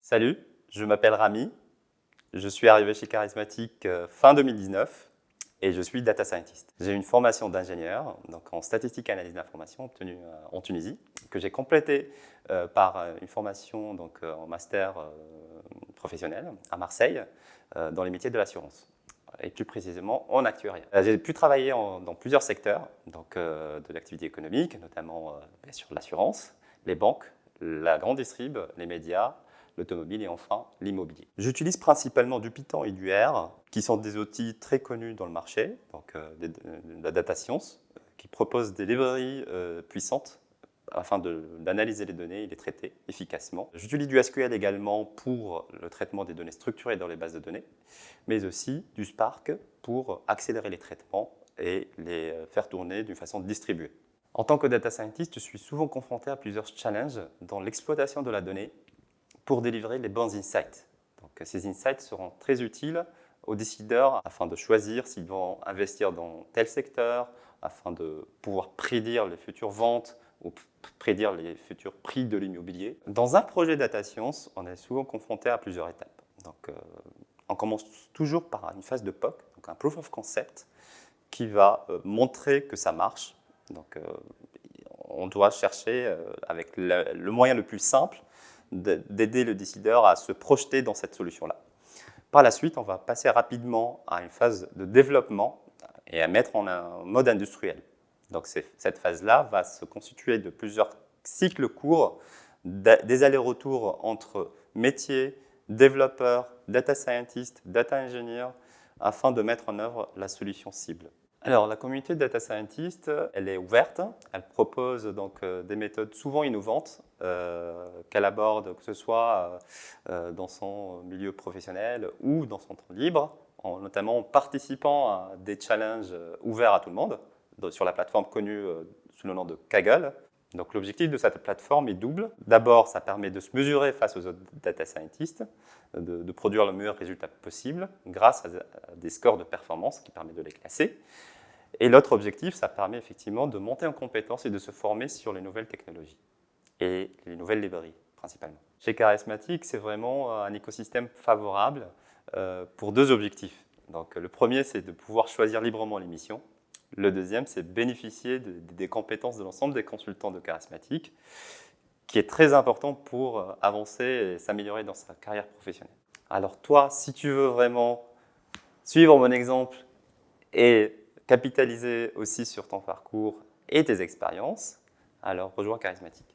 Salut, je m'appelle Rami, je suis arrivé chez Charismatic fin 2019 et je suis data scientist. J'ai une formation d'ingénieur donc en statistique et analyse d'information obtenue en Tunisie, que j'ai complétée par une formation en master professionnel à Marseille dans les métiers de l'assurance et plus précisément en actuariat. J'ai pu travailler dans plusieurs secteurs de l'activité économique, notamment bien sûr l'assurance, les banques, la grande distrib, les médias, l'automobile et enfin l'immobilier. J'utilise principalement du Python et du R, qui sont des outils très connus dans le marché, de la data science, qui proposent des librairies puissantes afin d'analyser les données et les traiter efficacement. J'utilise du SQL également pour le traitement des données structurées dans les bases de données, mais aussi du Spark pour accélérer les traitements et les faire tourner d'une façon distribuée. En tant que data scientist, je suis souvent confronté à plusieurs challenges dans l'exploitation de la donnée pour délivrer les bons insights. Ces insights seront très utiles aux décideurs afin de choisir s'ils vont investir dans tel secteur, afin de pouvoir prédire les futures ventes ou prédire les futurs prix de l'immobilier. Dans un projet data science, on est souvent confronté à plusieurs étapes. On commence toujours par une phase de POC, donc un proof of concept, qui va montrer que ça marche. On doit chercher avec le moyen le plus simple d'aider le décideur à se projeter dans cette solution-là. Par la suite, on va passer rapidement à une phase de développement et à mettre en un mode industriel. Donc cette phase-là va se constituer de plusieurs cycles courts, des allers-retours entre métiers, développeurs, data scientists, data engineers, afin de mettre en œuvre la solution cible. Alors, la communauté de data scientists, elle est ouverte. Elle propose des méthodes souvent innovantes qu'elle aborde, que ce soit dans son milieu professionnel ou dans son temps libre, notamment en participant à des challenges ouverts à tout le monde sur la plateforme connue sous le nom de Kaggle. Donc, l'objectif de cette plateforme est double. D'abord, ça permet de se mesurer face aux autres data scientists, de produire le meilleur résultat possible grâce à des scores de performance qui permettent de les classer. Et l'autre objectif, ça permet effectivement de monter en compétences et de se former sur les nouvelles technologies et les nouvelles librairies principalement. Chez Charismatic, c'est vraiment un écosystème favorable pour deux objectifs. Donc, le premier, c'est de pouvoir choisir librement les missions. Le deuxième, c'est bénéficier des compétences de l'ensemble des consultants de Charismatic, qui est très important pour avancer et s'améliorer dans sa carrière professionnelle. Alors toi, si tu veux vraiment suivre mon exemple et capitaliser aussi sur ton parcours et tes expériences, alors rejoins Charismatic.